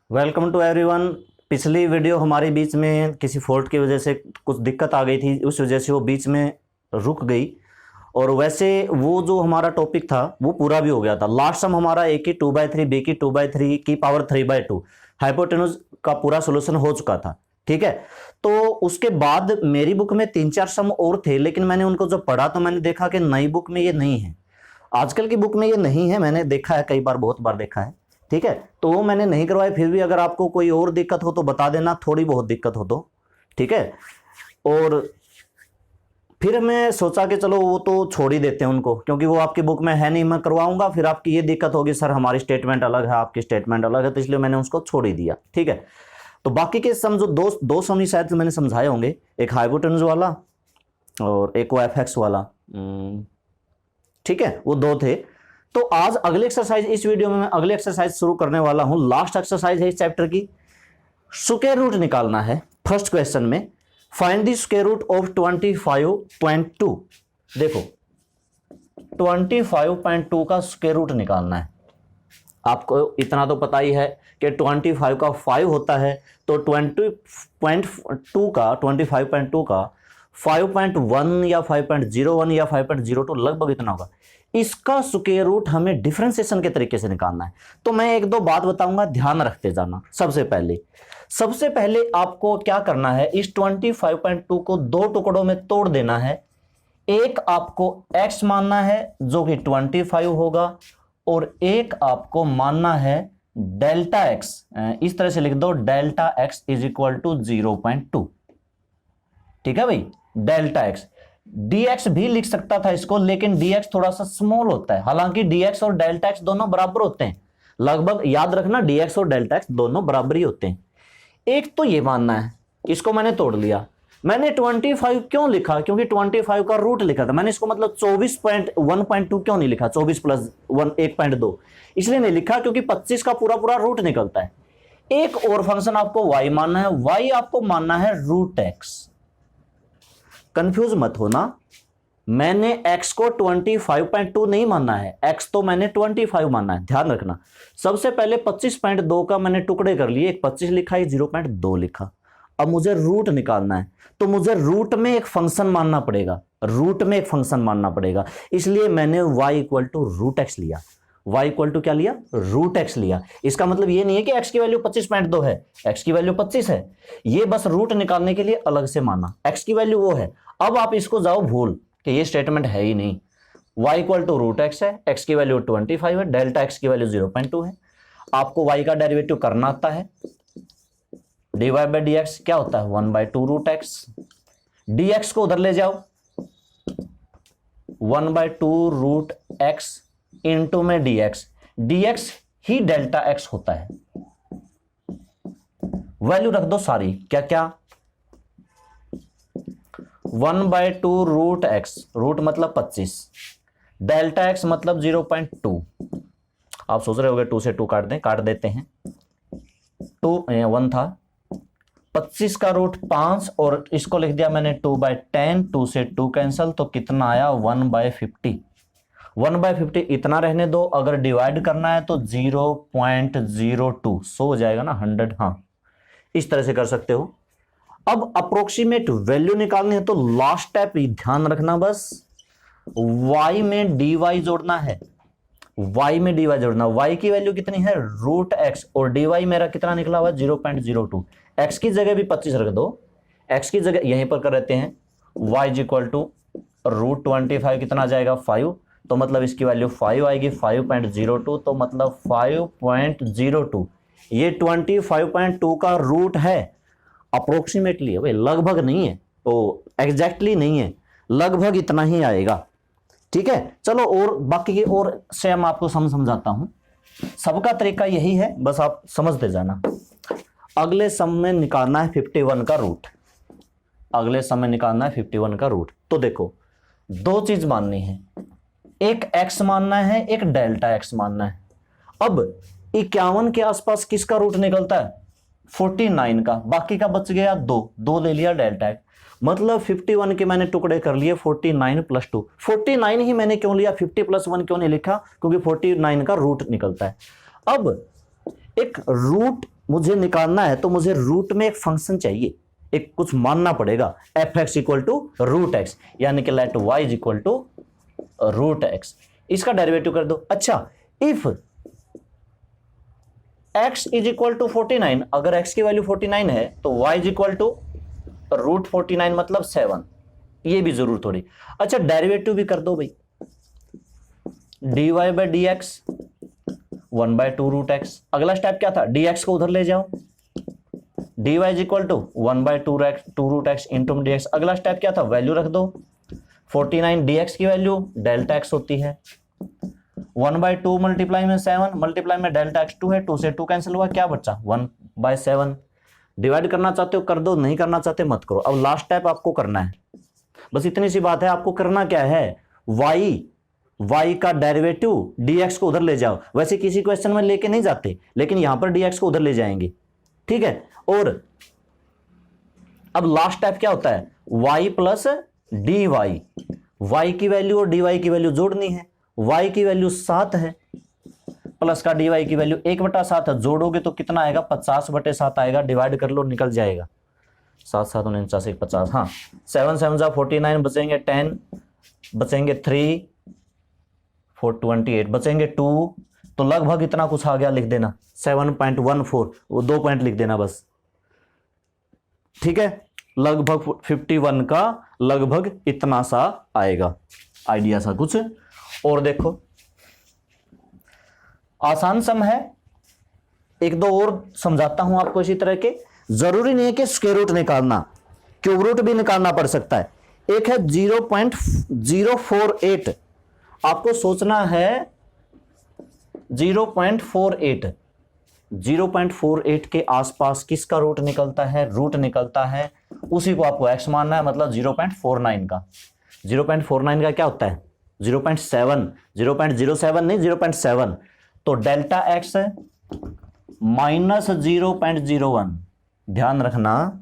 Welcome to everyone. पिछली video हमारे बीच में किसी फॉल्ट की वजह से कुछ दिक्कत आ गई थी, उस वजह से वो बीच में रुक गई। और वैसे वो जो हमारा टॉपिक था वो पूरा भी हो गया था। लास्ट सम हमारा ए की 2/3 बी की 2/3 की पावर 3/2 हाइपोटेन्यूज का पूरा सोल्यूशन हो चुका था। ठीक है, तो उसके बाद मेरी बुक में 3-4 सम और थे, लेकिन मैंने उनको जब पढ़ा तो मैंने देखा कि नई बुक में ये नहीं है, आजकल की बुक में ये नहीं है। मैंने देखा है, कई बार, बहुत बार देखा है। ठीक है, तो वो मैंने नहीं करवाया। फिर भी अगर आपको कोई और दिक्कत हो तो बता देना, थोड़ी बहुत दिक्कत हो तो। ठीक है, और फिर मैं सोचा कि चलो वो तो छोड़ ही देते हैं उनको, क्योंकि वो आपकी बुक में है नहीं। मैं करवाऊंगा फिर आपकी ये दिक्कत होगी, सर हमारी स्टेटमेंट अलग है, आपकी स्टेटमेंट अलग है, तो इसलिए मैंने उसको छोड़ ही दिया। ठीक है, तो बाकी के सम जो दो सम ही शायद मैंने समझाए होंगे, एक हाइपोटेन्यूज वाला और एक वो एफ वाला। ठीक है, वो दो थे। तो आज अगले एक्सरसाइज, इस वीडियो में मैं अगले एक्सरसाइज शुरू करने वाला हूं। लास्ट एक्सरसाइज है इस चैप्टर की। स्क्वायर रूट निकालना है। फर्स्ट क्वेश्चन में find the square root of 25.2। देखो 25.2 का स्क्वायर रूट निकालना है। आपको इतना तो पता ही है कि 25 का 5 होता है, तो 20.2 का 25.2 का 5.1 या 5.01 या 5.02 लगभग इतना होगा। इसका स्क्वायर रूट हमें डिफरेंशिएशन के तरीके से निकालना है। तो मैं एक दो बात बताऊंगा, ध्यान रखते जाना। सबसे पहले आपको क्या करना है, इस 25.2 को दो टुकड़ों में तोड़ देना है। एक आपको x मानना है जो कि 25 होगा, और एक आपको मानना है डेल्टा x। इस तरह से लिख दो, delta x is equal to 0.2। ठीक है भाई, डेल्टा x। dx भी लिख सकता था इसको, लेकिन dx थोड़ा सा स्मॉल होता है। हालांकि dx और डेल्टा x दोनों बराबर होते हैं, लगभग याद रखना, dx और डेल्टा x दोनों बराबर ही होते हैं। एक तो ये मानना है, इसको मैंने तोड़ लिया। मैंने 25 क्यों लिखा, क्योंकि 25 का रूट लिखा था मैंने। इसको मतलब 24.1.2 क्यों नहीं लिखा, 24 प्लस 1.2 इसलिए नहीं लिखा क्योंकि 25 का पूरा पूरा रूट निकलता है। एक और फंक्शन आपको y मानना है, y आपको मानना है रूट x। कंफ्यूज मत होना, मैंने x को 25.2 नहीं मानना है, x तो मैंने 25 मानना है, ध्यान रखना। सबसे पहले 25.2 का मैंने टुकड़े कर लिए, एक 25 लिखा, एक 0.2 लिखा। अब मुझे रूट निकालना है, तो मुझे रूट में एक फंक्शन मानना पड़ेगा, इसलिए मैंने y equal to root X लिया। y इक्वल टू क्या लिया, रूट एक्स लिया। इसका मतलब ये नहीं है कि x की वैल्यू 25.2 है, x की वैल्यू 25 है, ये बस रूट निकालने के लिए अलग से माना, x की वैल्यू वो है। अब आप इसको जाओ भूल कि ये स्टेटमेंट है ही नहीं। y equal to root X है, x की वैल्यू 25 है, डेल्टा x की वैल्यू 0.2 है। आपको y का डेरिवेटिव करना आता है, dy बाई डी एक्स क्या होता है, 1/2 रूट एक्स। dx को उधर ले जाओ, 1/2 रूट एक्स इंटू में dx ही डेल्टा x होता है। वैल्यू रख दो सारी, क्या क्या, 1/2 रूट एक्स, रूट मतलब 25, डेल्टा x मतलब 0.2। आप सोच रहे होगे 2 से 2 काट देते हैं, 1 था, 25 का रूट 5, और इसको लिख दिया मैंने 2/10, 2 से 2 कैंसल, तो कितना आया 1/50। 1/50 इतना रहने दो, अगर डिवाइड करना है तो 0.02 सो हो जाएगा ना, 100। हाँ, इस तरह से कर सकते हो। अब अप्रोक्सीमेट वैल्यू निकालनी है, तो लास्ट स्टेप ध्यान रखना, बस y में dy जोड़ना है, y की वैल्यू कितनी है, रूट x, और dy मेरा कितना निकला हुआ, 0.02। x की जगह भी 25 रख दो, x की जगह यहीं पर कर रहते हैं, y is equal to root 25 कितना जाएगा 5, तो मतलब इसकी वैल्यू 5 आएगी, 5.02, तो मतलब 5.02 ये 25.2 का रूट है। अप्रोक्सीमेटली है भाई, लगभग नहीं है, तो एग्जैक्टली नहीं है, लगभग इतना ही आएगा। ठीक है, चलो और बाकी के और से हम आपको समझाता हूं। सबका तरीका यही है, बस आप समझते जाना। अगले सम में निकालना है 51 का रूट। तो देखो दो चीज माननी है, एक x मानना है, एक डेल्टा x मानना है। अब 51 के आसपास किसका रूट निकलता है, 49 का, बाकी का बच गया 2 ले लिया डेल्टा x। मतलब 51 के मैंने टुकड़े कर लिए, 49 + 2। 49 ही मैंने क्यों लिया, 50 + 1 क्यों नहीं लिखा, क्योंकि 49 का रूट निकलता है। अब एक रूट मुझे निकालना है तो मुझे रूट में एक फंक्शन चाहिए, एक कुछ मानना पड़ेगा, f x equal to root x, यानी कि let y is equal to root x. इसका डेरिवेटिव कर दो। अच्छा, if x is equal to 49, अगर x की वैल्यू 49 है तो y is equal to root 49 मतलब 7, ये भी जरूर थोड़ी। अच्छा, डेरिवेटिव भी कर दो भाई, dy by d x 1/2 root x. अगला स्टेप क्या था, dx को उधर ले जाओ, dy is equal to 1/2 root x into d x. अगला स्टेप क्या था, वैल्यू रख दो, 49 dx की वैल्यू डेल्टा एक्स होती है, 1/2 मल्टीप्लाई में 7 मल्टीप्लाई में डेल्टा एक्स 2 है, 2 से 2 कैंसिल हुआ, क्या बचा 1/7। डिवाइड करना चाहते हो कर दो, नहीं करना चाहते मत करो। अब लास्ट स्टेप आपको करना है, बस इतनी सी बात है। आपको करना क्या है, y का डेरिवेटिव dx को उधर ले जाओ। वैसे किसी क्वेश्चन में लेके नहीं जाते, लेकिन यहां पर dx को उधर ले जाएंगे, ठीक है। और अब लास्ट स्टेप क्या होता है, y प्लस dy, y की वैल्यू और dy की वैल्यू जोड़नी है। y की वैल्यू 7 है, प्लस का dy की वैल्यू 1/7 है, जोड़ोगे तो कितना आएगा 50/7 आएगा। डिवाइड कर लो, निकल जाएगा 7 7 49 50, हाँ 7 7 49, बचेंगे 10, बचेंगे 3 4 28, बचेंगे 2, तो लगभग इतना कुछ आ गया, लिख देना 7.14, वो 2 पॉइंट लिख देना बस, ठीक है। लगभग 51 का लगभग इतना सा आएगा, आइडिया सा कुछ। और देखो आसान सम है, एक दो और समझाता हूं आपको इसी तरह के। जरूरी नहीं है कि स्क्वायर रूट निकालना, क्यूब रूट भी निकालना पड़ सकता है। एक है 0.048, आपको सोचना है 0.48, 0.48 के आसपास किसका रूट निकलता है, रूट निकलता है, उसी को आपको x मानना है, मतलब 0.49 का। 0.49 का क्या होता है 0.7, 0.07 नहीं 0.7, तो डेल्टा x माइनस 0.01। ध्यान रखना,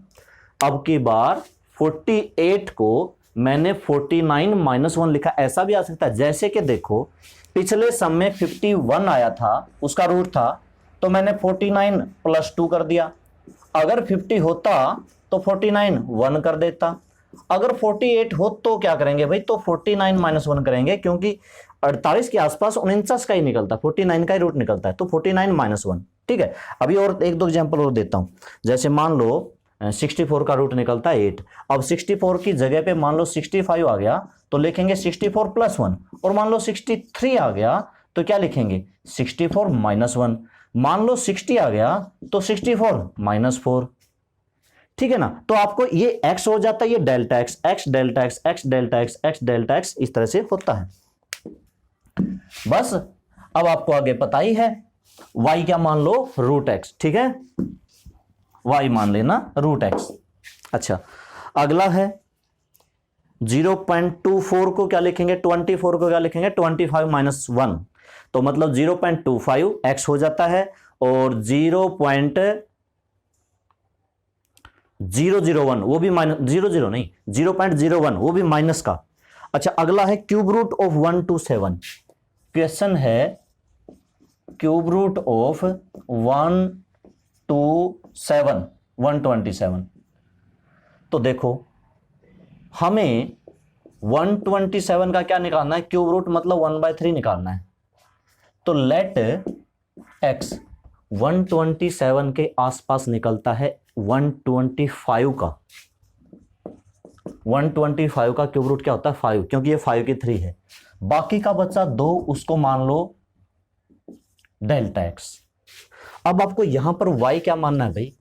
अब की बार 48 को मैंने 49 माइनस 1 लिखा, ऐसा भी आ सकता है। जैसे कि देखो पिछले सम में 51 आया था, उसका रूट था, तो मैंने 49 प्लस 2 कर दिया। अगर 50 होता तो 49 1 कर देता। अगर 48 हो तो क्या करेंगे भाई, तो 49 माइनस 1 करेंगे, क्योंकि 48 के आसपास 49 का ही निकलता है, 49 का ही रूट निकलता है, तो 49 माइनस 1, ठीक है। अभी और एक दो एग्जांपल और देता हूं। जैसे मान लो 64 का रूट निकलता है 8। अब 64 की जगह पे मान लो 65 आ गया, तो लिखेंगे 64 प्लस 1। और मान लो 63 आ गया तो क्या लिखेंगे 64 माइनस 1। मान लो 60 आ गया तो 64 माइनस 4, ठीक है ना। तो आपको ये x हो जाता है, ये delta x, x delta x, x delta x, x delta x, इस तरह से होता है। बस अब आपको आगे पता ही है, y क्या मान लो रूट x, ठीक है, y मान लेना रूट x। अच्छा, अगला है 0.24 को क्या लिखेंगे, 24 को क्या लिखेंगे 25 माइनस 1, तो मतलब 0.25 x हो जाता है, और 0.001 वो भी माइनस, 00 नहीं 0.01 वो भी माइनस का। अच्छा, अगला है क्यूब रूट ऑफ 127। क्वेश्चन है क्यूब रूट ऑफ 127, तो देखो हमें 127 का क्या निकालना है, क्यूब रूट मतलब 1/3 निकालना है। तो लेट x 127 के आसपास निकलता है 125 का। 125 का क्यूब रूट क्या होता है 5, क्योंकि ये 5 की 3 है। बाकी का बच्चा 2, उसको मान लो डेल्टा एक्स। अब आपको यहां पर y क्या मानना है भाई,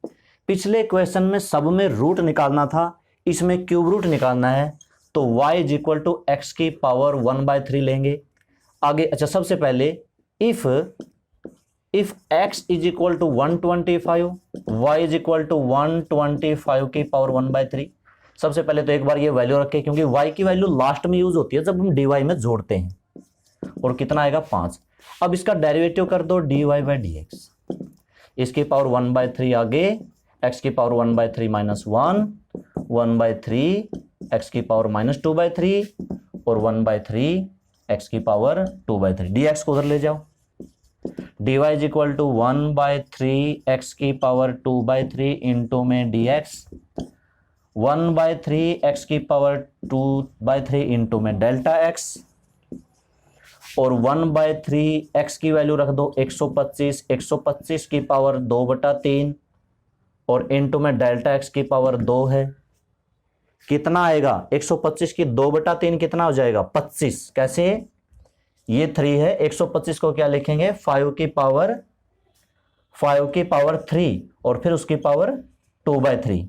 पिछले क्वेश्चन में सब में रूट निकालना था, इसमें क्यूब रूट निकालना है, तो y is equal to x की पावर 1/3 लेंगे आगे। अच्छा, सबसे पहले if x is equal to 125, y is equal to 125 की पावर 1/3। सबसे पहले तो एक बार ये वैल्यू रखें, क्योंकि y की वैल्यू लास्ट में यूज होती है जब हम dy में जोड़ते हैं, और कितना आएगा 5। अब इसका डेरिवेटिव कर दो dy बाई dx, इसकी पावर 1/3 आगे, x की पावर 1/3 माइनस 1, 1/3 x की पावर माइनस 2/3, और 1/3 x की पावर 2/3। dx को उधर ले जाओ, dy is equal to 1/3 x की पावर 2/3 इंटू में dx, 1/3 x की पावर 2/3 इंटू में डेल्टा x, और 1/3 x की वैल्यू रख दो 125, 125 की पावर 2/3 और इंटू में डेल्टा x की पावर 2 है। कितना आएगा? 125 की 2/3 कितना हो जाएगा? 25। कैसे? ये 3 है, 125 को क्या लिखेंगे? 5 की पावर 3 और फिर उसकी पावर 2/3।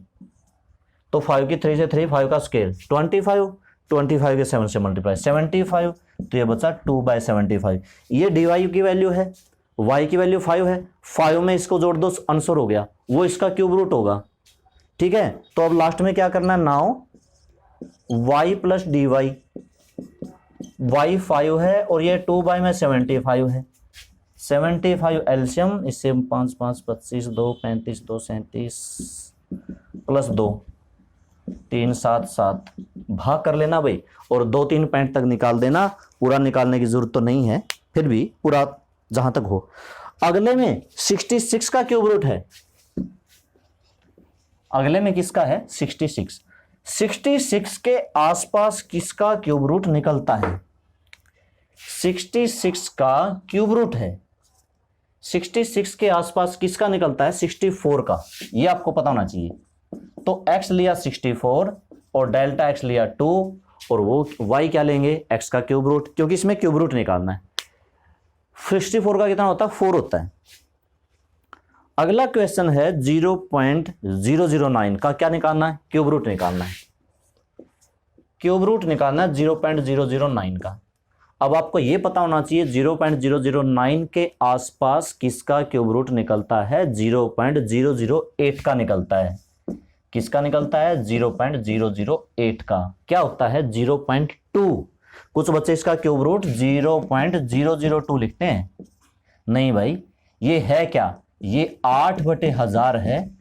तो 5 की 3 से 3, 5 का स्क्वायर 25, 25 के 7 से मल्टीप्लाई 75, तो ये बचा 2/75। ये dy की वैल्यू है, y की वैल्यू 5 है, 5 में इसको जोड़ दो, आंसर हो गया, वो इसका क्यूब रूट होगा। ठीक है, तो अब लास्ट में क्या करना है? Now y plus dy, y 5 है और ये 2 में 75 है, 75 एल्शियम, इससे 5 5 25 2 35 2 37 प्लस 2 3 7 7 भाग कर लेना भाई, और 2-3 पॉइंट तक निकाल देना, पूरा निकालने की जरूरत तो नहीं है, फिर भी पूरा जहां तक हो। अगले में 66 का क्यूब रूट है, अगले में किसका है? 66। 66 के आसपास किसका क्यूब रूट निकलता है? 66 का क्यूब रूट है, 66 के आसपास किसका निकलता है? 64 का, ये आपको पता होना चाहिए। तो x लिया 64 और डेल्टा x लिया 2, और वो y क्या लेंगे? x का क्यूब रूट, क्योंकि इसमें क्यूब रूट निकालना है। 64 का कितना होता है? 4 होता है। अगला क्वेश्चन है 0.009 का क्या निकालना है? क्यूब रूट निकालना है, क्यूब रूट निकालना है 0.009 का। अब आपको यह पता होना चाहिए 0.009 के आसपास किसका क्यूब रूट निकलता है? 0.008 का निकलता है। किसका निकलता है? 0.008 का। क्या होता है? 0.2। कुछ बच्चे इसका क्यूब रूट 0.002 लिखते हैं, नहीं भाई, ये है क्या? ये 8/1000 है,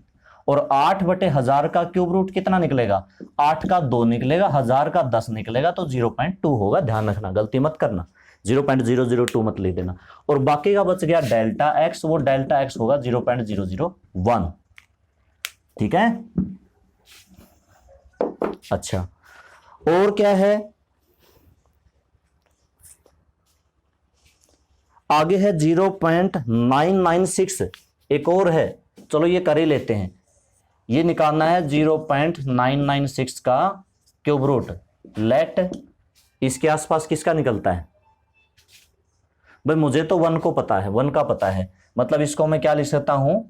और 8/1000 का क्यूब रूट कितना निकलेगा? 8 का 2 निकलेगा, 1000 का 10 निकलेगा, तो 0.2 होगा। ध्यान रखना, गलती मत करना, 0.002 मत लिख देना। और बाकी का बच गया डेल्टा एक्स, वो डेल्टा एक्स होगा 0.001। ठीक है, अच्छा, और क्या है? आगे है 0.996, एक और है, चलो ये कर ही लेते हैं। ये निकालना है 0.996 का क्यूब रूट। लेट इसके आसपास किसका निकलता है? भाई मुझे तो 1 को पता है, 1 का पता है, मतलब इसको मैं क्या लिख सकता हूं?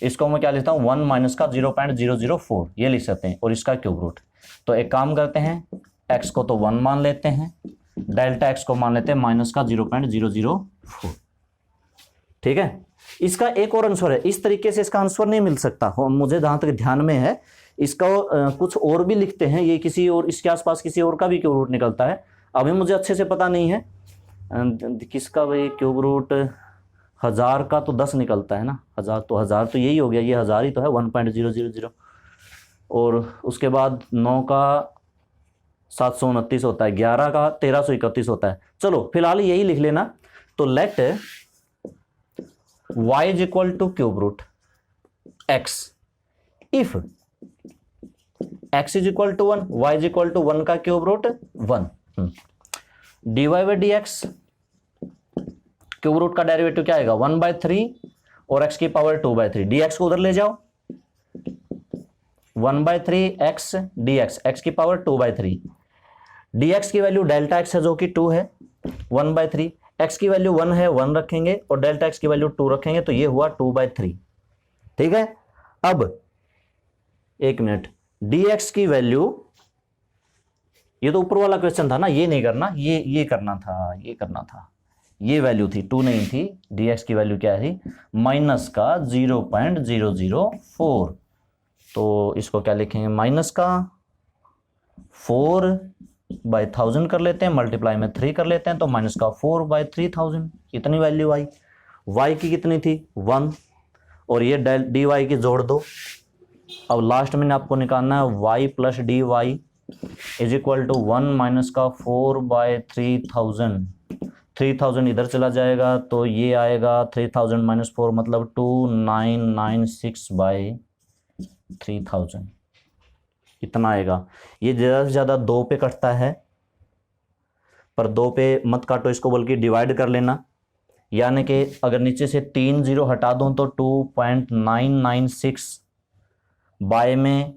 इसको मैं क्या लिखता हूं? 1 माइनस का 0.004, ये लिख सकते हैं, और इसका क्यूब रूट। तो एक काम करते हैं, x को तो 1 मान लेते हैं, डेल्टा x को मान लेते हैं माइनस का 0.004। ठीक है, इसका एक और आंसर है, इस तरीके से इसका आंसर नहीं मिल सकता, मुझे जहां तक ध्यान में है। इसका कुछ और भी लिखते हैं, ये किसी और, इसके आसपास किसी और का भी क्यूब रूट निकलता है, अभी मुझे अच्छे से पता नहीं है किसका भाई क्यूब रूट। 1000 का तो 10 निकलता है ना, 1000 तो यही हो गया, ये 1000 ही तो है, 1.000, और उसके बाद 9 का 729 होता है, 11 का 1331 होता है। चलो फिलहाल यही लिख लेना। तो let y is equal to cube root x if x is equal to 1, y is equal to 1 का cube root 1। dy by d x, cube root का डेरिवेटिव क्या आएगा? 1/3 और x की पावर 2/3, dx को उधर ले जाओ, 1/3 x dx, x की पावर 2/3, dx की वैल्यू डेल्टा x है जो कि 2 है, 1/3, x की वैल्यू 1 है, 1 रखेंगे, और डेल्टा x की वैल्यू 2 रखेंगे, तो ये हुआ 2/3। ठीक है, अब एक मिनट, dx की वैल्यू, ये तो ऊपर वाला क्वेश्चन था ना, ये नहीं करना, ये करना था, ये करना था, ये वैल्यू थी 2 नहीं थी, dx की वैल्यू क्या थी? माइनस का 0.004, तो इसको क्या लिखेंगे? माइनस का 4/1000 कर लेते हैं, मल्टीप्लाई में 3 कर लेते हैं, तो माइनस का 4/3000, इतनी वैल्यू आई। y की कितनी थी? 1, और ये dy की जोड़ दो। अब लास्ट में आपको निकालना है y plus d y is equal to 1 minus का 4/3000, 3000 इधर चला जाएगा तो ये आएगा 3000 माइनस 4 मतलब 2996/3000 इतना आएगा। ये ज़्यादा से ज़्यादा 2 पे कटता है, पर 2 पे मत काटो इसको, बल्कि डिवाइड कर लेना। यानी कि अगर नीचे से 3 0 हटा दूं तो 2.996 बाय में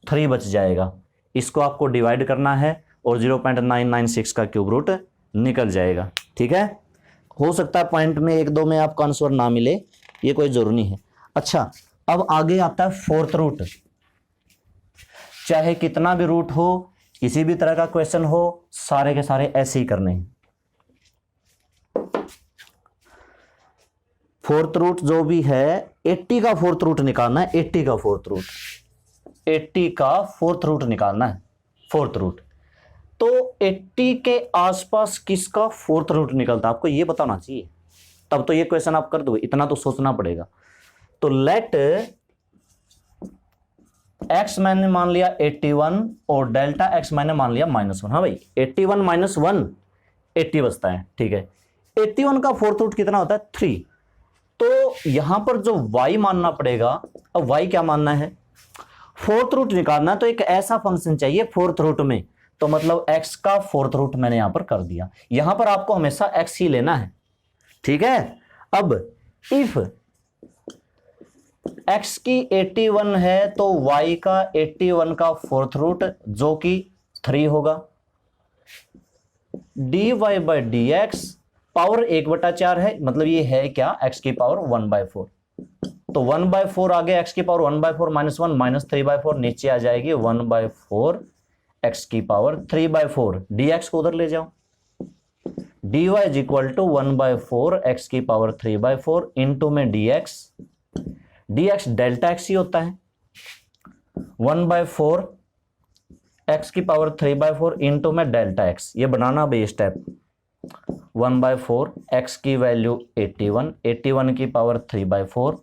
3 बच जाएगा। इसको आपको डिवाइड करना है और 0.996 का क्यूब रूट निकल जाएगा। ठीक है, हो सकता है पॉइंट में 1-2 में आपको आंसर ना मिले, ये कोई जरूरी नहीं है। अच्छा, अब आगे आता है फोर्थ रूट। चाहे कितना भी रूट हो, किसी भी तरह का क्वेश्चन हो, सारे के सारे ऐसे ही करने हैं। फोर्थ रूट जो भी है 80 का फोर्थ रूट निकालना है। 80 का फोर्थ रूट, 80 का फोर्थ रूट निकालना है। फोर्थ रूट तो 80 के आसपास किसका फोर्थ रूट निकलता है आपको ये बताना चाहिए, तब तो ये क्वेश्चन आप कर दोगे। इतना तो सोचना पड़ेगा। तो लेट x मैंने मान लिया 81 और डेल्टा x मैंने मान लिया -1। हाँ भाई, 81 - 1 80 बचता है। ठीक है, 81 का फोर्थ रूट कितना होता है 3। तो यहां पर जो y मानना पड़ेगा, अब y क्या मानना है, फोर्थ रूट निकालना, तो एक ऐसा फंक्शन चाहिए फोर्थ रूट में, तो मतलब x का फोर्थ रूट मैंने यहां पर कर दिया। यहां पर आपको हमेशा x ही लेना है। ठीक है, अब इफ x की 81 है तो y का 81 का फोर्थ रूट जो कि 3 होगा, dy/dx पावर 1/4 है, मतलब ये है क्या, x की पावर 1/4। तो 1/4 आगे x की पावर 1/4 -1 -3/4 नीचे आ जाएगी 1/4 x की पावर 3/4। dx को उधर ले जाओ, dy is equal to 1/4 x की पावर 3/4 इंटू में dx। dx डेल्टा x ही होता है, 1/4 x की पावर 3/4 इंटू में डेल्टा x। ये बनाना भाई स्टेप, 1/4 x की वैल्यू 81 की पावर 3/4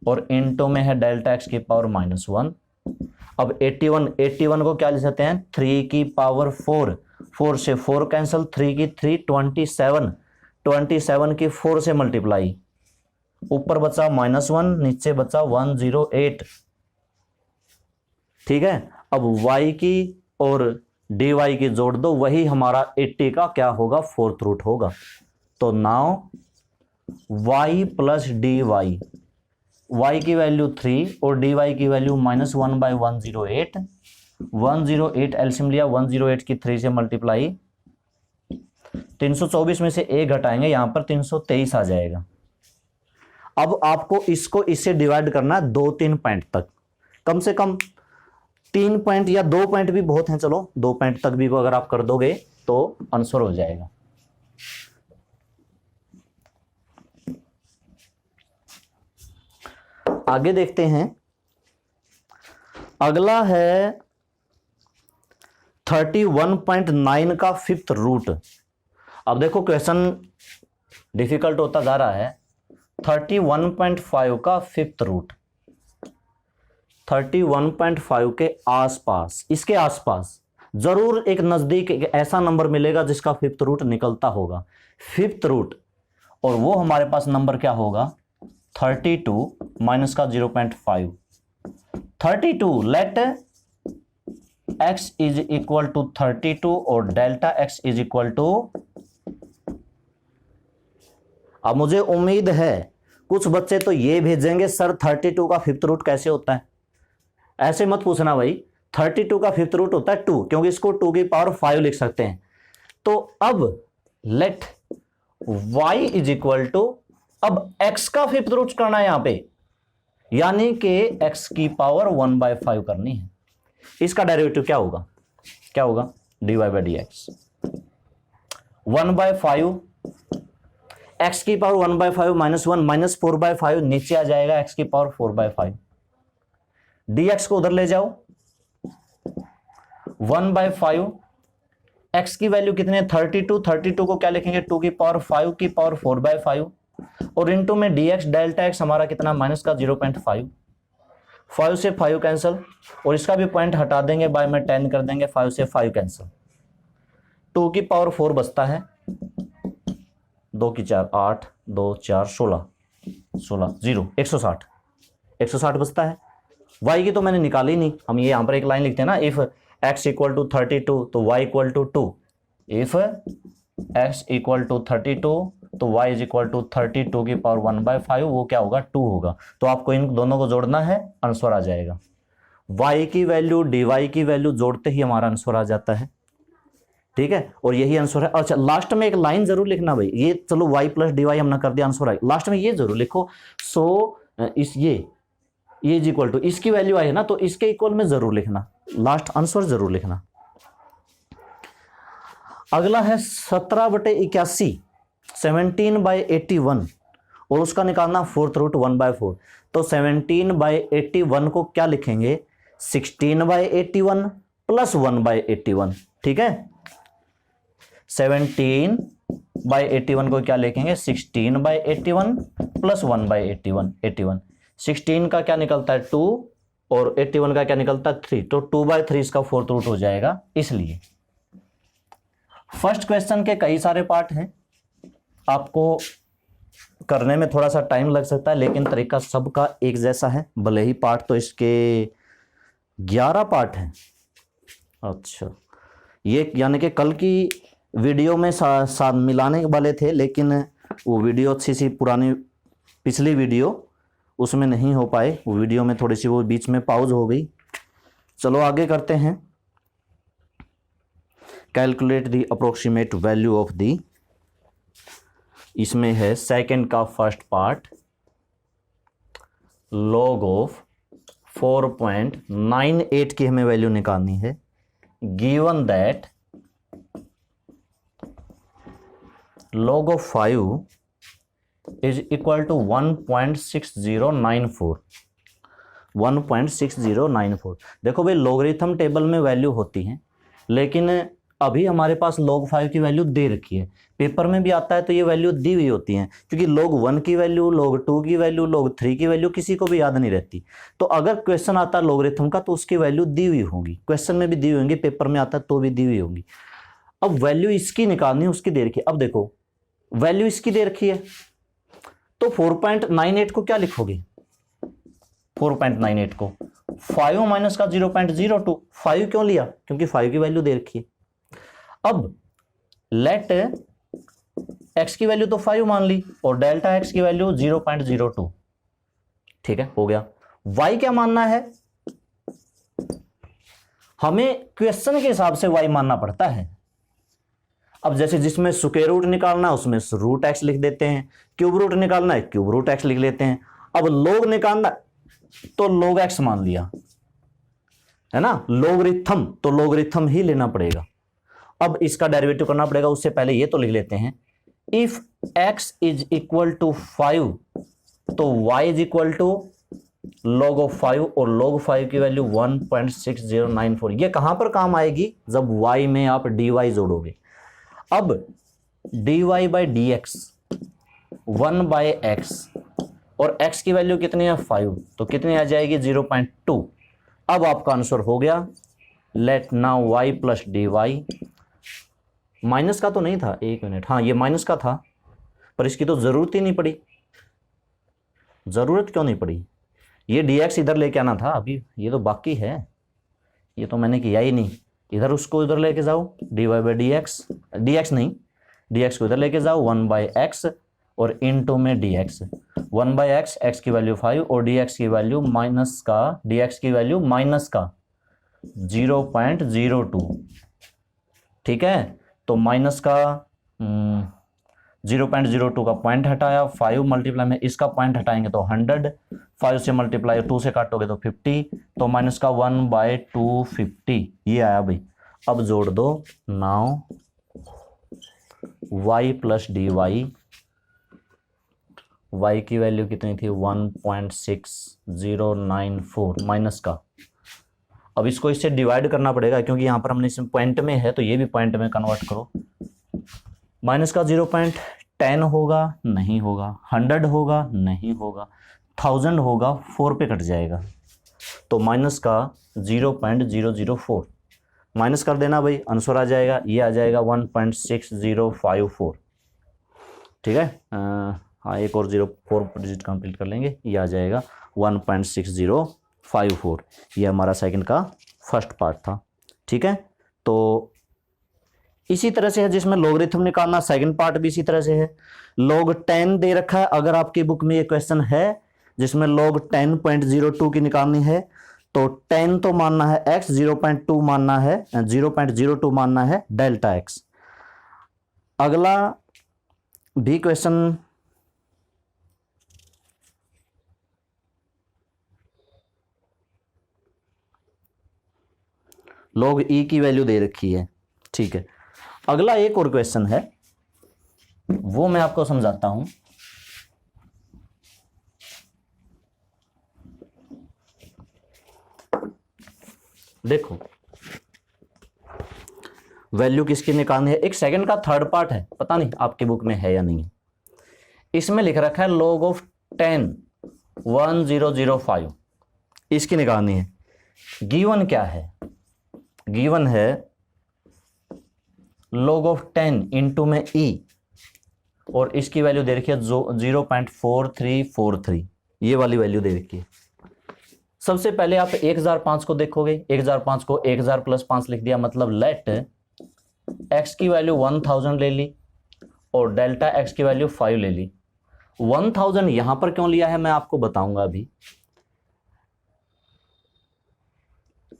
और इंटू में है डेल्टा x की पावर -1। अब 81 को क्या लिख सकते हैं, 3 की पावर 4, 4 से 4 कैंसिल, 3 की 3 27 की 4 से मल्टीप्लाई, ऊपर बचा -1 नीचे बचा 108। ठीक है, अब y की और dy की जोड़ दो, वही हमारा 80 का क्या होगा, फोर्थ रूट होगा। तो now y plus dy, y की वैल्यू 3 और dy की वैल्यू -1/108। 108 एलसीएम लिया, 108 की 3 से मल्टीप्लाई, 324 में से 1 घटाएंगे, यहां पर 323 आ जाएगा। अब आपको इसको इससे डिवाइड करना है 2-3 पॉइंट तक, कम से कम 3 पॉइंट या 2 पॉइंट भी बहुत हैं, चलो 2 पॉइंट तक भी को अगर आप कर दोगे तो आंसर हो जाएगा। आगे देखते हैं, अगला है 31.9 का फिफ्थ रूट। अब देखो क्वेश्चन डिफिकल्ट होता जा रहा है। 31.5 का फिफ्थ रूट, 31.5 के आसपास, इसके आसपास जरूर एक नजदीक एक ऐसा नंबर मिलेगा जिसका फिफ्थ रूट निकलता होगा। फिफ्थ रूट, और वो हमारे पास नंबर क्या होगा, 32 माइनस का 0.5। 32 let x is equal to 32 और delta x is equal to, अब मुझे उम्मीद है कुछ बच्चे तो ये भेजेंगे सर 32 का फिफ्थ रूट कैसे होता है। ऐसे मत पूछना भाई, 32 का फिफ्थ रूट होता है 2, क्योंकि इसको 2 की पावर 5 लिख सकते हैं। तो अब let y is equal to, अब x का फिफ्थ रूट करना है यहां पे, यानी कि x की पावर 1/5 करनी है। इसका डेरिवेटिव क्या होगा, क्या होगा, dy/dx 1/5, x की पावर 1/5 -1 -4/5 नीचे आ जाएगा x की पावर 4/5। dx को उधर ले जाओ, 1/5, x की वैल्यू कितनी है 32 को क्या लिखेंगे 2 की पावर 5 की पावर 4/5 और इनटू में dx डेल्टा x हमारा कितना माइनस का 0.5, 5 से 5 कैंसिल और इसका भी पॉइंट हटा देंगे, बाय में 10 कर देंगे, 5 से 5 कैंसिल, 2 की पावर 4 बचता है 2 की 4 8, 2 4 16, 16 0 160, 160 बचता है। y की तो मैंने निकाली नहीं, हम ये यहाँ पर एक लाइन लिखते हैं ना, इफ x इक्वल टू 32 तो y equal to 2, if x equal to 32 तो y इज इक्वल टू 32 की पावर 1/5, वो क्या होगा 2 होगा। तो आपको इन दोनों को जोड़ना है, आंसर आ जाएगा। y की वैल्यू dy की वैल्यू जोड़ते ही हमारा आंसर आ जाता है, ठीक है, और यही आंसर है। अच्छा लास्ट में एक लाइन जरूर लिखना भाई, ये चलो y प्लस dy हमने कर दिया, आंसर आ गया, लास्ट में ये जरूर लिखो, सो इस ये इज इक्वल टू इसकी वैल्यू आई है ना, तो इसके इक्वल में जरूर लिखना, लास्ट आंसर जरूर लिखना। अगला है 17/81, 17/81, और उसका निकालना 4th रूट 1/4। तो 17/81 को क्या लिखेंगे, 16/81 प्लस 1/81, ठीक है। 17/81 को क्या लिखेंगे, 16/81 प्लस 1/81। 16 का क्या निकलता है 2 और 81 का क्या निकलता है 3, तो 2/3 इसका 4th रूट हो जाएगा। इसलिए फर्स्ट क्वेश्चन के कई सारे पार्ट हैं, आपको करने में थोड़ा सा टाइम लग सकता है, लेकिन तरीका सबका एक जैसा है, भले ही पार्ट तो इसके 11 पार्ट हैं। अच्छा ये यानी कि कल की वीडियो में साथ मिलाने वाले थे, लेकिन वो वीडियो अच्छी सी पुरानी पिछली वीडियो उसमें नहीं हो पाए, वो वीडियो में थोड़ी सी वो बीच में पाउज हो गई। चलो आगे करते हैं। Calculate the approximate value of the, इसमें है सेकंड का फर्स्ट पार्ट, लॉग ऑफ 4.98 की हमें वैल्यू निकालनी है, given that log of 5 is equal to 1.6094। 1.6094। देखो भाई लोगरिथम टेबल में वैल्यू होती है, लेकिन अभी हमारे पास log 5 की वैल्यू दे रखी है, पेपर में भी आता है तो ये वैल्यू दी हुई होती है, क्योंकि log 1 की वैल्यू, log 2 की वैल्यू, log 3 की वैल्यू किसी को भी याद नहीं रहती। तो अगर क्वेश्चन आता है लोगरिथम का तो उसकी वैल्यू दी हुई होगी, क्वेश्चन में भी दी हुई होंगी, पेपर में आता है तो भी दी हुई होगी। अब वैल्यू इसकी निकालनी है, उसकी दे रखी है। अब देखो वैल्यू इसकी दे रखी है, तो 4.98 को क्या लिखोगे, 4.98 को 5 माइनस का 0.02, 5 क्यों लिया, क्योंकि 5 की वैल्यू दे रखी है। अब लेट x की वैल्यू तो 5 मान ली और डेल्टा x की वैल्यू 0.02, ठीक है, हो गया। y क्या मानना है, हमें क्वेश्चन के हिसाब से y मानना पड़ता है। अब जैसे जिसमें स्क्वायर रूट निकालना है उसमें रूट एक्स लिख देते हैं, क्यूब रूट निकालना है क्यूब रूट एक्स लिख लेते हैं। अब लोग निकालना तो लोग एक्स मान लिया, है ना, लोगरिथम तो लोगरिथम ही लेना पड़ेगा। अब इसका डेरिवेटिव करना पड़ेगा, उससे पहले ये तो लिख लेते हैं, if x is equal to 5 तो y is equal to log of 5, और log 5 की वैल्यू 1.6094। ये कहां पर काम आएगी, जब y में आप dy जोड़ोगे। अब dy by d x 1/x, और x की वैल्यू कितनी है 5, तो कितनी आ जाएगी 0.2। अब आपका आंसर हो गया। Let now y plus d y, minus का तो नहीं था, एक मिनट, हाँ ये माइनस का था, पर इसकी तो जरूरत ही नहीं पड़ी। जरूरत क्यों नहीं पड़ी, ये dx इधर लेके आना था, अभी ये तो बाकी है, ये तो मैंने किया ही नहीं। इधर उसको इधर लेके जाओ, dy by d x, dx नहीं, dx को इधर लेके जाओ 1/x और इनटू में dx, 1/x, x की वैल्यू 5 और dx की वैल्यू माइनस का, dx की वैल्यू माइनस का 0.02, ठीक है। तो माइनस का 0.02 का पॉइंट हटाया, 5 मल्टीप्लाई में इसका पॉइंट हटाएंगे तो 100, 5 से मल्टीप्लाई 2 से काटोगे तो 50, तो माइनस का 1/250 ये आया भाई। अब जोड़ दो, now y plus d y, y की वैल्यू कितनी थी 1.6094 माइनस का। अब इसको इससे डिवाइड करना पड़ेगा, क्योंकि यहां पर हमने इसमें पॉइंट में है तो ये भी पॉइंट में कन्वर्ट करो। माइनस का 0.10 होगा, नहीं होगा, 100 होगा, नहीं होगा, 1000 होगा, 4 पे कट जाएगा, तो माइनस का 0.004 माइनस कर देना भाई, आंसर आ जाएगा, ये आ जाएगा 1.6054। ठीक है। हाँ, एक और 0 4 डिजिट कंप्लीट कर लेंगे, ये आ जाएगा 1.6054। ये हमारा सेकंड का फर्स्ट पार्ट था। ठीक है, तो इसी तरह से है जिसमें लॉगरिथम निकालना, सेकंड पार्ट भी इसी तरह से है। log 10 दे रखा है, अगर आपकी बुक में ये क्वेश्चन है जिसमें log 10.02 की निकालनी है तो 10 तो मानना है x, 0.2 मानना है 0.02 मानना है डेल्टा x। अगला भी क्वेश्चन log e की वैल्यू दे रखी है। ठीक है, अगला एक और क्वेश्चन है, वो मैं आपको समझाता हूं। देखो, वैल्यू किसकी निकालनी है, एक सेकंड का थर्ड पार्ट है, पता नहीं आपकी बुक में है या नहीं। इसमें लिख रखा है log ऑफ 10 1005, इसकी निकालनी है। गिवन क्या है, गिवन है log ऑफ 10 इंटू में e, और इसकी वैल्यू दे रखी है 0.4343, ये वाली वैल्यू दे रखी है। सबसे पहले आप 1005 को देखोगे, 1005 को 1000 प्लस 5 लिख दिया, मतलब लेट x की वैल्यू 1000 ले ली और डेल्टा x की वैल्यू 5 ले ली। 1000 यहां पर क्यों लिया है मैं आपको बताऊंगा अभी।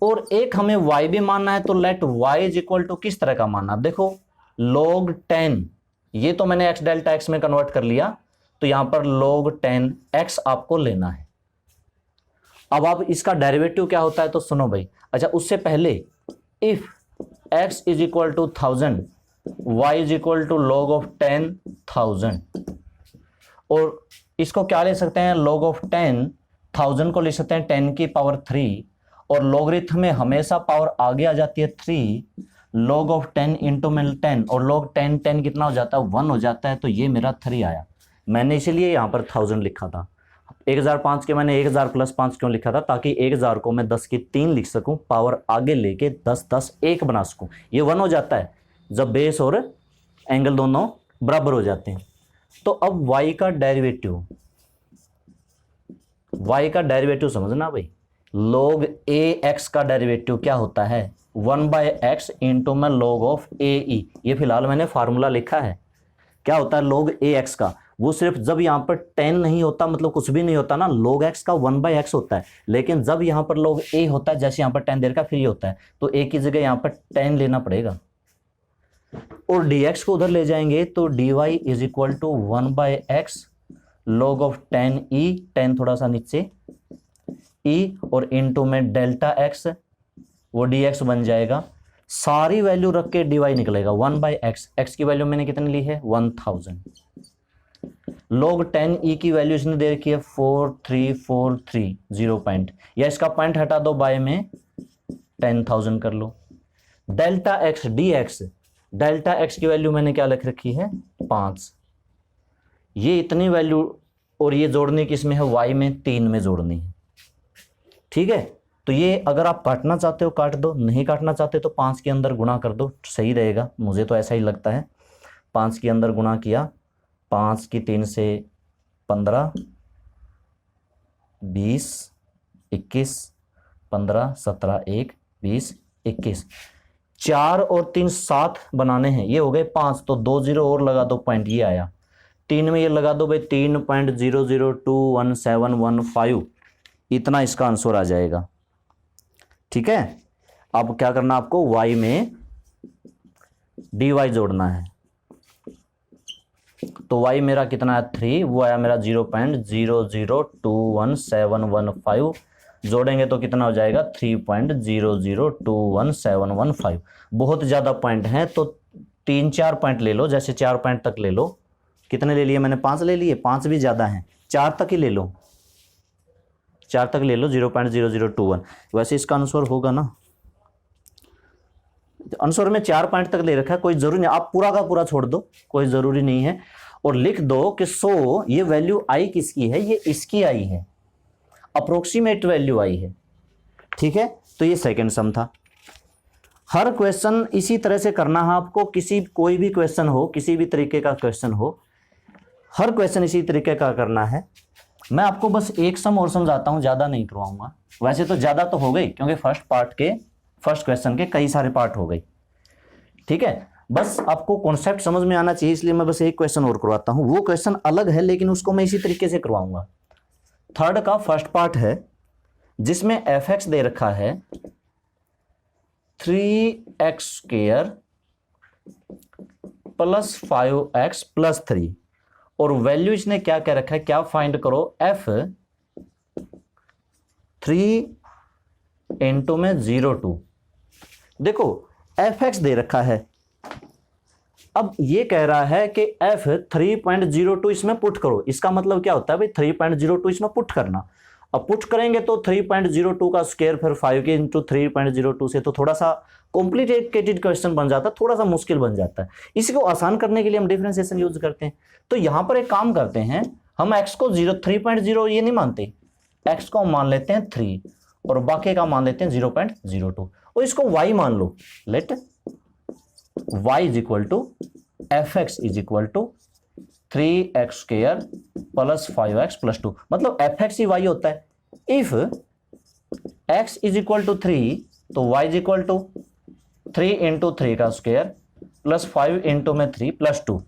और एक हमें y भी मानना है, तो let y is equal to किस तरह का मानना, देखो log 10, ये तो मैंने x डेल्टा x में कन्वर्ट कर लिया, तो यहां पर log 10 x आपको लेना है। अब आप इसका डेरिवेटिव क्या होता है तो सुनो भाई। अच्छा, उससे पहले if x is equal to 1000, y is equal to log of 10,000, और इसको क्या ले सकते हैं, log ऑफ 10,000 को ले सकते हैं 10 की पावर 3, और लॉगरिथम में हमेशा पावर आगे आ जाती है 3, log ऑफ 10 इंटू में 10, और log 10 कितना हो जाता है 1 हो जाता है, तो ये मेरा 3 आया। मैंने इसीलिए यहाँ पर 1000 लिखा था। 1005 के मैंने 1000 प्लस 5 क्यों लिखा था, ताकि 1000 को मैं 10 की 3 लिख सकूं, पावर आगे लेके 10 10 1 बना सकूं। ये 1 हो जाता है जब बेस और एंगल दोनों बराबर हो जाते हैं। तो अब y का डेरिवेटिव समझना भाई, log ax का डेरिवेटिव क्या होता है 1/x इंटू में log ऑफ ae। ये फिलहाल मैंने फार्मूला लिखा है, क्या होता है log ax का, वो सिर्फ जब यहां पर 10 नहीं होता, मतलब कुछ भी नहीं होता ना, log x का 1/x होता है। लेकिन जब यहां पर log a होता है, जैसे यहां पर 10 देर का फिर होता है, तो a की जगह यहां पर 10 लेना पड़ेगा, और dx को उधर ले जाएंगे तो dy is equal to 1/x log of 10e, 10 थोड़ा सा नीचे e, और इंटू में डेल्टा x, वो dx बन जाएगा। सारी वैल्यू रख के dy निकलेगा 1/x, x की वैल्यू मैंने कितनी ली है 1000, log 10e की वैल्यू इसने दे रखी है 4343 0 पॉइंट, या इसका पॉइंट हटा दो, बाय में 10,000 कर लो। Delta x dx, delta x की वैल्यू मैंने क्या लिख रखी है 5, ये इतनी वैल्यू, और ये जोड़नी किस में है y में 3 में जोड़नी है। ठीक है, तो ये अगर आप काटना चाहते हो काट दो, नहीं काटना चाहते तो 5 के अंदर गुणा कर दो, सही रहेगा, मुझे तो ऐसा ही लगता है। 5 के अंदर गुणा किया, 5 की 3 से 15, 20, 21, 15, 17, 1, 20, 21, 4 और 3 7 बनाने हैं, ये हो गए 5, तो 2 0 और लगा दो, पॉइंट ये आया। 3 में ये लगा दो भाई 3.00217115, इतना इसका आंसर आ जाएगा। ठीक है, अब क्या करना आपको, y में dy जोड़ना है, तो y मेरा कितना है 3, वो आया मेरा 0.00217115, जोड़ेंगे तो कितना हो जाएगा 3.00217115। बहुत ज़्यादा पॉइंट हैं, तो 3-4 पॉइंट ले लो, जैसे 4 पॉइंट तक ले लो। कितने ले लिए मैंने, 5 ले लिए, 5 भी ज़्यादा हैं, 4 तक ही ले लो, 4 तक ले लो 0.0021। वैसे इसका आंसर होगा ना, आंसर में 4 पॉइंट तक ले रखा है, कोई जरूरी नहीं, आप पूरा का पूरा छोड़ दो, कोई जरूरी नहीं है, और लिख दो कि सो ये वैल्यू आई किसकी है, ये इसकी आई है, अप्रोक्सीमेट वैल्यू आई है। ठीक है, तो ये सेकंड सम था। हर क्वेश्चन इसी तरह से करना है आपको, कोई भी क्वेश्चन हो, किसी भी तरीके का क्वेश्चन हो, हर क्वेश्चन इसी तरीके का करना है। मैं आपको बस एक सम और समझाता हूं, ज्यादा नहीं करवाऊंगा। वैसे तो ज्यादा तो हो गई क्योंकि फर्स्ट क्वेश्चन के कई सारे पार्ट हो गए, ठीक है। बस आपको कॉन्सेप्ट समझ में आना चाहिए, इसलिए मैं बस एक क्वेश्चन और करवाता हूं। वो क्वेश्चन अलग है लेकिन उसको मैं इसी तरीके से करवाऊंगा। थर्ड का फर्स्ट पार्ट है जिसमें fx दे रखा है 3x² प्लस 5x प्लस 3 और वैल्यू इसने क्या कह रखा है, क्या फाइंड करो, f 3 इंटू में 0 2। देखो fx दे रखा है, अब ये कह रहा है कि f 3.02 इसमें पुट करो। इसका मतलब क्या होता है भाई, 3.02 इसमें पुट करना। अब पुट करेंगे तो 3.02 का स्क्वायर फिर 5 के इंटू 3.02 से, तो थोड़ा सा कॉम्प्लिकेटेड क्वेश्चन बन जाता है, थोड़ा सा मुश्किल बन जाता है। इसी को आसान करने के लिए हम डिफरेंशिएशन यूज करते हैं। तो यहां पर एक काम करते हैं, हम x को 3.0 ये नहीं मानते, x को मान लेते हैं 3 और बाकी का मान लेते हैं 0.02 और इसको y मान लो। Let y is equal to fx is equal to 3x² plus 5x plus 2, मतलब fx ही y होता है। If x is equal to 3 तो y is equal to 3 into 3 का स्क्वायर प्लस 5 इंटू में 3 प्लस 2।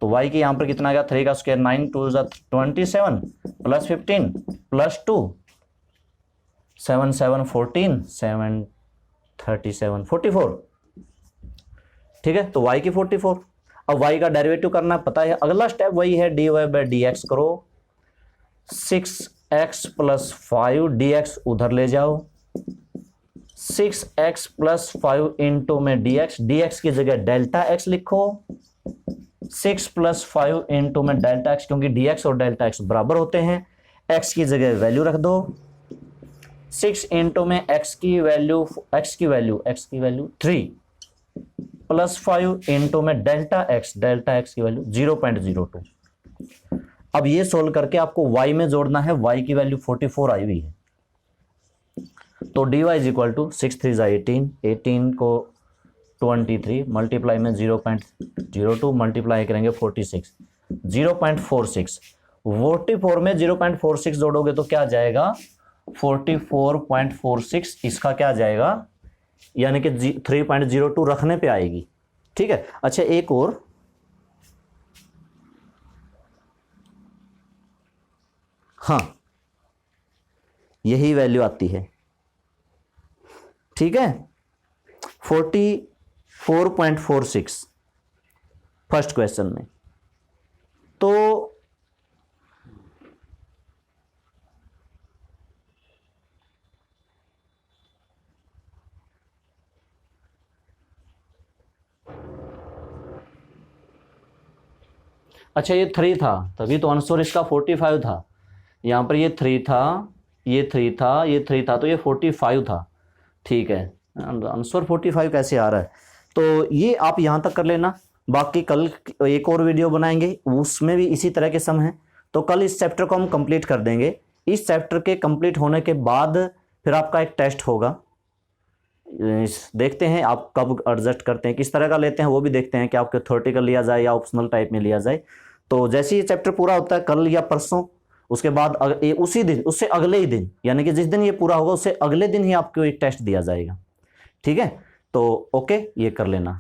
तो y की यहां पर कितना गया, 3 का स्क्वायर 9 2 27 प्लस 15 प्लस 2 7 7 14 7 37 44, ठीक है। तो y की 44। अब y का डेरिवेटिव करना पता है, अगला स्टेप वही है, dy बाई dx करो। 6x प्लस 5 dx उधर ले जाओ, 6x प्लस 5 इंटू में dx की जगह डेल्टा x लिखो। 6 प्लस 5 इंटू में डेल्टा x, क्योंकि dx और डेल्टा x बराबर होते हैं, x की जगह वैल्यू रख दो। 6 इंटू में x की वैल्यू 3 प्लस 5 इंटू में डेल्टा x की वैल्यू 0.02। अब ये सोल्व करके आपको y में जोड़ना है, y की वैल्यू 44 आई हुई है। तो dy इज इक्वल टू 6 3 18, 18 को 23 मल्टीप्लाई में 0.02 मल्टीप्लाई करेंगे 46, 0.46। 44 में 0.46 जोड़ोगे तो क्या जाएगा, 44.46। इसका क्या जाएगा, यानी कि 3.02 रखने पे आएगी, ठीक है। अच्छा एक और, हाँ यही वैल्यू आती है, ठीक है, 44.46 फर्स्ट क्वेश्चन में। तो अच्छा ये 3 था, तभी तो आंसर इसका 45 था। यहाँ पर ये 3 था, ये 3 था, ये 3 था, तो ये 45 था, ठीक है। आंसर 45 कैसे आ रहा है, तो ये आप यहाँ तक कर लेना। बाकी कल एक और वीडियो बनाएंगे, उसमें भी इसी तरह के सम हैं। तो कल इस चैप्टर को हम कंप्लीट कर देंगे। इस चैप्टर के कंप्लीट होने के बाद फिर आपका एक टेस्ट होगा, देखते हैं आप कब एडजस्ट करते हैं, किस तरह का लेते हैं, वो भी देखते हैं कि आपके थ्योरेटिकल लिया जाए या ऑप्शनल टाइप में लिया जाए। तो जैसे ये चैप्टर पूरा होता है कल या परसों, उसके बाद उसी दिन, उससे अगले ही दिन, यानी कि जिस दिन ये पूरा होगा उससे अगले दिन ही आपको एक टेस्ट दिया जाएगा, ठीक है। तो ओके, ये कर लेना।